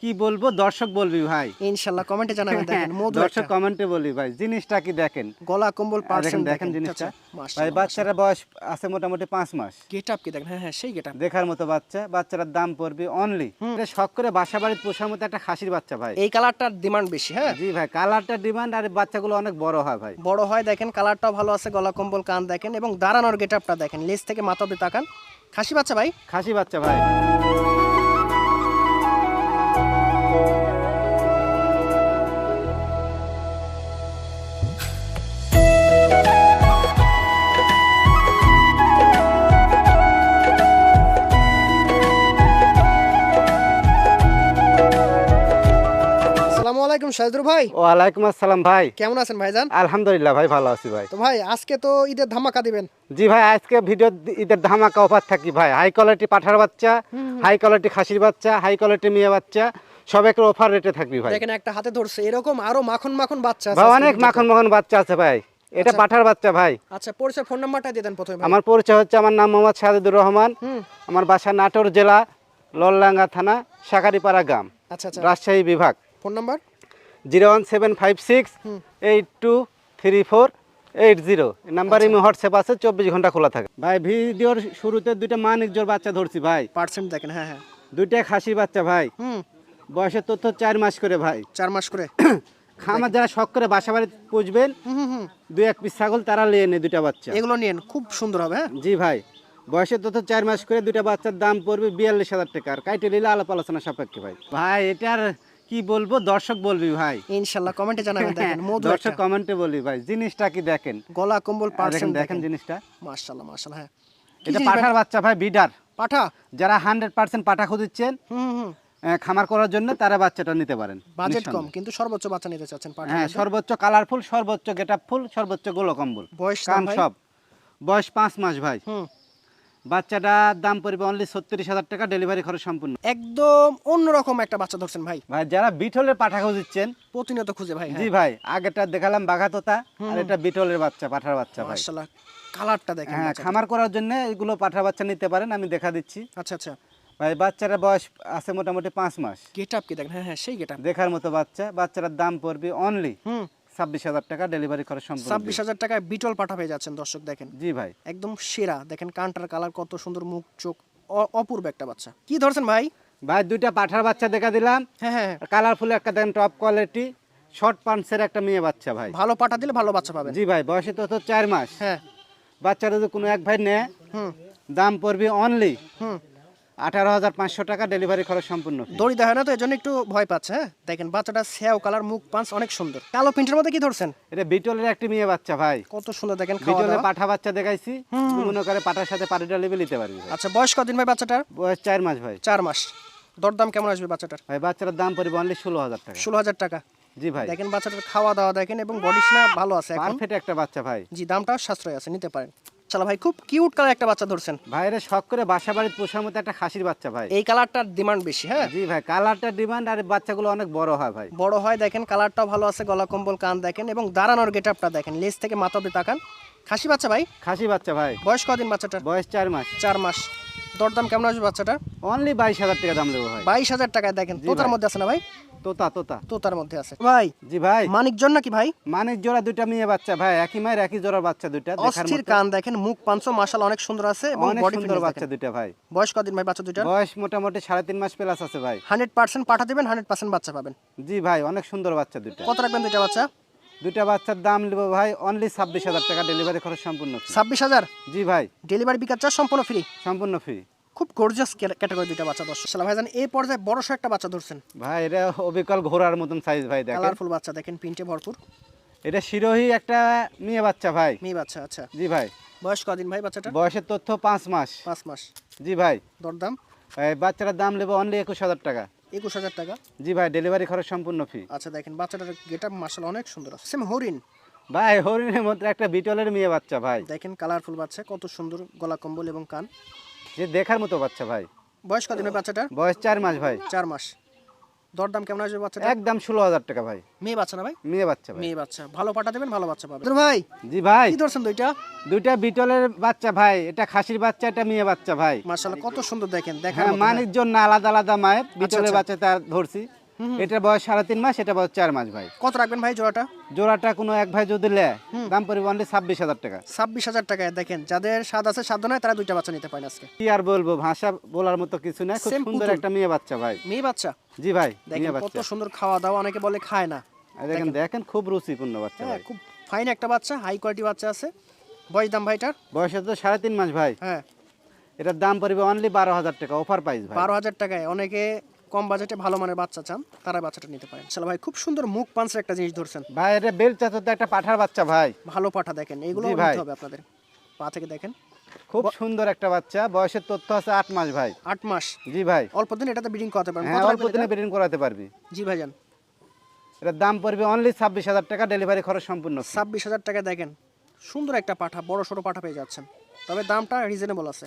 কি বলবো দর্শক বলবি ভাই। ইনশাআল্লাহ কমেন্টে জানাবেন। দেখেন মধু দর্শক একটা কমেন্টে বলবি ভাই, জিনিসটা কি দেখেন। গলা কম্বল পার্সেন্ট দেখেন জিনিসটা ভাই, মাশাআল্লাহ বাচ্চারা বয়স আছে মোটামুটি 5 মাস। গেটআপ কি দেখেন, হ্যাঁ সেই গেটআপ দেখার মতো বাচ্চা, বাচ্চাটার দাম পড়বে অনলি এটা শখ করে বাসা বাড়িতে পোষার মতো একটা খাসির বাচ্চা ভাই। এই কালারটার ডিমান্ড বেশি। হ্যাঁ জি ভাই, কালারটা ডিমান্ড আর বাচ্চাগুলো অনেক বড় হয় ভাই। বড় হয়, দেখেন কালারটাও ভালো আছে, গলা কম্বল কান দেখেন এবং দাঁড়ানোর গেটআপটা দেখেন, লেজ থেকে মাথা অবধি তাকান। খাসি বাচ্চা ভাই, খাসি বাচ্চা ভাই। আসসালামু আলাইকুম শাহিদুর ভাই। ওয়ালাইকুম আসসালাম ভাই। কেমন আছেন ভাইজান? আলহামদুলিল্লাহ ভাই, ভালো আছি ভাই। তো ভাই আজকে তো ঈদের ধামাকা দিবেন। জি ভাই, আজকে ভিডিও ঈদের ধামাকা অফার থাকি ভাই। হাই কোয়ালিটি পাঠার বাচ্চা, হাই কোয়ালিটি খাসির বাচ্চা, হাই কোয়ালিটি মেয়ে বাচ্চা সব একটা অফার রেটে থাকবি ভাই। দেখেন একটা হাতে ধরছে, এরকম আরো মাখন মাখন বাচ্চা আছে ভাই আজকে অনেক ভিডিওতে। মাখন মাখন বাচ্চা আছে ভাই। এটা আচ্ছা। পাঠার বাচ্চা ভাই। আচ্ছা পরিচয়, ফোন নাম্বারটা দিয়ে দেন প্রথমে ভাই। আমার পরিচয় হচ্ছে, আমার নাম মোহাম্মদ শাহিদুর রহমান। আমার বাসা নাটোর জেলা ললডাঙ্গা থানা শাকারিপাড়া গ্রাম, আচ্ছা আচ্ছা, রাজশাহী বিভাগ। Phone number 01756823480 number imo WhatsApp আছে, 24 ঘন্টা খোলা থাকে ভাই। ভিডিওর শুরুতে দুইটা মানিকজোড় বাচ্চা ধরছি ভাই, পার্সেন্ট দেখেন। হ্যাঁ হ্যাঁ, দুইটা খাসি বাচ্চা ভাই। বয়সের তথ্য 4 মাস করে ভাই। 4 মাস করে। খামার যারা শখ করে বাসা বাড়িতে পুষবেন, দুই এক পিস ছাগল তারা নিয়ে নেয় দুইটা বাচ্চা। এগুলো নিয়েন, খুব সুন্দর হবে। হ্যাঁ জি ভাই, বয়সের তথ্য 4 মাস করে, দুইটা বাচ্চার দাম পড়বে 42,000 টাকা। আর কাইটে নিলে আলাপ আলোচনা সাপেক্ষে ভাই। ভাই এটার কি বলবো দর্শক বলবি ভাই। ইনশাআল্লাহ কমেন্টে জানাবেন। দেখেন মধু দর্শক একটা কমেন্টে বলবি ভাই, জিনিসটা কি দেখেন। গলা কম্বল পার্সেন্ট দেখেন জিনিসটা। মাশাআল্লাহ মাশাআল্লাহ। হ্যাঁ এটা পাঠার বাচ্চা ভাই, বিডার পাঠা। যারা 100% পাঠা খুঁজছেন খামার করার জন্য, তারা বাচ্চাটা নিতে পারেন। বাজেট কম কিন্তু সর্বোচ্চ বাচ্চা নিতে চাচ্ছেন পাঠা। হ্যাঁ, সর্বোচ্চ কালারফুল, সর্বোচ্চ গেটআপ ফুল, সর্বোচ্চ গোলো কম্বল, বয়স কান ভাই? সব। বয়স 5 মাস ভাই। বাচ্চাটার দাম পড়বে অনলি 36,000 টাকা, ডেলিভারি খরচ সম্পূর্ণ। একদম অন্যরকম একটা বাচ্চা ধরছেন ভাই। ভাই যারা বিটলের পাঠা খুঁজছেন, প্রতিনিয়ত খুঁজে ভাই। জি ভাই, আগেটা দেখালাম বাঘাতোতা, আর এটা বিটলের বাচ্চা, পাঠার বাচ্চা ভাই। মাশাআল্লাহ কালারটা দেখেন। হ্যাঁ, খামার করার জন্য এগুলো পাঠার বাচ্চা নিতে পারেন, আমি দেখা দিচ্ছি আচ্ছা আচ্ছা, ভাই। বাচ্চারা বয়স আছে মোটামুটি 5 মাস। গেটআপ কি দেখেন। হ্যাঁ হ্যাঁ সেই গেটআপ। দেখার মতো বাচ্চা। বাচ্চাটার দাম পড়বে অনলি 26,000 টাকা, ডেলিভারি খরচ সম্পূর্ণ। 26,000 টাকায় বিটল পাঠা পেয়ে যাচ্ছেন দর্শক। দেখেন জি ভাই, একদম সেরা। দেখেন কানটার কালার কত সুন্দর, মুখ চোখ অপূর্ব একটা বাচ্চা। কি ধরছেন ভাই? ভাই দুইটা পাঠার বাচ্চা দেখা দিলাম। হ্যাঁ হ্যাঁ, কালারফুল একটা দেন, টপ কোয়ালিটি শর্ট পান্সের একটা মেয়ে বাচ্চা ভাই। ভালো পাঠা দিলে ভালো বাচ্চা পাবেন। জি ভাই, বয়সে তো 4 মাস। হ্যাঁ বাচ্চারা যদি কোনো এক ভাই নেয়, দাম পড়বে অনলি 18,500 টাকা, ডেলিভারি খরচ সম্পূর্ণ। দড়ি দেয় না তো, এজন্য একটু ভয় পাচ্ছে। হ্যাঁ দেখেন বাচ্চাটা স্যাও কালার, মুখ পাঁচ অনেক সুন্দর। কালো প্রিন্টের মধ্যে কি ধরছেন? এটা বিটলের একটি মেয়ে বাচ্চা ভাই। কত সুন্দর দেখেন, খাওয়া বিটলের দাওয়া। পাঠা বাচ্চা দেখাইছি, মনে করে পাঠার সাথে পাটিটা লেবে নিতে পারবি ভাই। আচ্ছা বয়স কদিন ভাই বাচ্চাটার? বয়স 4 মাস ভাই। 4 মাস। দরদাম কেমন আসবে বাচ্চাটার? ভাই বাচ্চার দাম পড়বে অনলি 16,000 টাকা। 16,000 টাকা। জি ভাই, দেখেন বাচ্চাটার খাওয়া দাওয়া দেখেন এবং বডি স্না ভালো আছে এখন। পারফেক্ট একটা বাচ্চা ভাই। জি দামটা সাশ্রয় আছে, নিতে পারেন। চলো ভাই, খুব কিউট কালার একটা বাচ্চা ধরছেন। ভাইরে শখ করে বাসা বাড়িতে পোষার মতো একটা খাসির বাচ্চা ভাই। এই কালারটার ডিমান্ড বেশি। হ্যাঁ জি ভাই, কালারটা ডিমান্ড, আর বাচ্চাগুলো অনেক বড় হয় ভাই। বড় হয়, দেখেন কালারটাও ভালো আছে, গলা কম্বল কান দেখেন এবং দাঁড়ানোর গেটআপটা দেখেন, লেজ থেকে মাথা অবধি তাকান। খাসি বাচ্চা ভাই? খাসি বাচ্চা ভাই। বয়স কদিন বাচ্চাটার? বয়স 4 মাস। 4 মাস। দরদাম কেমন আসবে বাচ্চাটার? অনলি 22,000 টাকা দাম দেবো ভাই। 22,000 টাকায়। দেখেন জি তোতার ভাই। মধ্যে আছে না ভাই? তোতা তোতা তোতার মধ্যে আছে ভাই। জি ভাই, মানিকজন নাকি ভাই? মানিক জোড়া দুইটা মেয়ে বাচ্চা ভাই, একই মায়ের একই জোড়ার বাচ্চা দুইটা। দেখার অস্থির মতো কান দেখেন, মুখ পাঁচ মাশাআল্লাহ অনেক সুন্দর আছে এবং অনেক বডি সুন্দর ফিটনেস বাচ্চা দেখেন। দুইটা ভাই। বয়স কদিন ভাই বাচ্চা দুইটার? বয়স মোটামুটি 3.5 মাস প্লাস আছে ভাই। 100% পাঠা দিবেন, 100% বাচ্চা পাবেন। জি ভাই, অনেক সুন্দর বাচ্চা দুইটা। কত রাখবেন দুইটা বাচ্চা? দুইটা বাচ্চার দাম নেবো ভাই অনলি 26,000 টাকা, ডেলিভারি খরচ সম্পূর্ণ free। 26,000। জি ভাই, ডেলিভারি বিকাশ চার্জ সম্পূর্ণ ফ্রি। সম্পূর্ণ ফ্রি। খুব গর্জিয়াস ক্যাটাগরি দুইটা বাচ্চা দর্শক। সালাম ভাইজান, এই পর্যায়ে বড় একটা বাচ্চা ধরছেন। ভাই এটা অবিকল ঘোড়ার মতন সাইজ ভাই, দেখেন। কালারফুল বাচ্চা দেখেন, প্রিন্টে ভরপুর। এটা শিরোহী একটা মেয়ে বাচ্চা ভাই। মেয়ে বাচ্চা। আচ্ছা জি ভাই, বয়স কদিন ভাই বাচ্চাটা? বয়সের তথ্য 5 মাস। 5 মাস। জি ভাই, দরদাম? ভাই বাচ্চাটার দাম নেবো অনলি 21,000 টাকা। 21,000 টাকা। জি ভাই, ডেলিভারি খরচ সম্পূর্ণ ফ্রি। আচ্ছা দেখেন বাচ্চাটার গেটআপ মাশাআল্লাহ অনেক সুন্দর আছে, সেম হরিণ। ভাই হরিণের মধ্যে একটা বিটলের মেয়ে বাচ্চা ভাই। দেখেন কালারফুল বাচ্চা, কত সুন্দর গলা কম্বল এবং কান। যে দেখার মতো বাচ্চা ভাই। বয়স কদিন ভাই বাচ্চাটার? বয়স 4 মাস ভাই। 4 মাস। দরদাম কেমন আসবে বাচ্চাটা? একদম 16,000 টাকা ভাই। মেয়ে বাচ্চা না ভাই? মেয়ে বাচ্চা ভাই। মেয়ে বাচ্চা, ভালো পাঠা দেবেন, ভালো বাচ্চা পাবেন। ভাই জি ভাই, কি ধরছেন দুইটা? দুইটা বিটলের বাচ্চা ভাই, এটা খাসির বাচ্চা, এটা মেয়ে বাচ্চা ভাই। মাশাআল্লাহ কত সুন্দর দেখেন, দেখার হ্যাঁ, মতো। মানের জন্য আলাদা আলাদা মায়ের বিটলের আচ্ছা। বাচ্চাটা ধরছি। এটার বয়স 3.5 মাস, এটা বয়স 4 মাস ভাই। কত রাখবেন ভাই জোড়াটা? জোড়াটা কোনো এক ভাই যদি লে, দাম পড়বে অনলি 26,000 টাকা। 26,000 টাকায় দেখেন, যাদের স্বাদ আছে সাধ্য নয় তারা দুইটা বাচ্চা নিতে পারেন আজকে। কি আর বলবো, ভাষা বলার মতো কিছু নাই, খুব Same সুন্দর পুতুল। একটা মেয়ে বাচ্চা ভাই। মেয়ে বাচ্চা জি ভাই, দেখেন মেয়ে কত বাচ্চা। সুন্দর খাওয়া দাওয়া, অনেকে বলে খায় না। দেখেন দেখেন, খুব রুচিপূর্ণ বাচ্চা হ্যাঁ ভাই। খুব ফাইন একটা বাচ্চা, হাই কোয়ালিটি বাচ্চা আছে। বয়স দাম ভাইটার? বয়স তো 3.5 মাস ভাই। হ্যাঁ এটার দাম পড়বে অনলি 12,000 টাকা, অফার প্রাইস ভাই। 12,000 টাকায়। অনেকে কম বাজেটে ভালো মানের বাচ্চা চান, তারা বাচ্চাটা নিতে পারেন। চলো ভাই, খুব সুন্দর মুখ পাঞ্চের একটা জিনিস ধরছেন, ভাই এটা বেল চাচা তো একটা পাঠার বাচ্চা ভাই। ভালো পাঠা দেখেন, এইগুলো জি ভাই। নিতে হবে আপনাদের। পা থেকে দেখেন, খুব সুন্দর একটা বাচ্চা, বয়সের তথ্য আছে 8 মাস ভাই। 8 মাস। জি ভাই। অল্প দিন এটাতে ব্রিডিং করাতে পারেন। হ্যাঁ, কত অল্প রাখবেন দিনে এটা? ব্রিডিং করাতে পারবি। জি ভাইজান, এটার দাম পড়বে অনলি 26,000 টাকা, ডেলিভারি খরচ সম্পূর্ণ free। 26,000 টাকায় দেখেন সুন্দর একটা পাঠা, বড় সড়ো পাঠা পেয়ে যাচ্ছেন, তবে দামটা রিজনেবল আছে।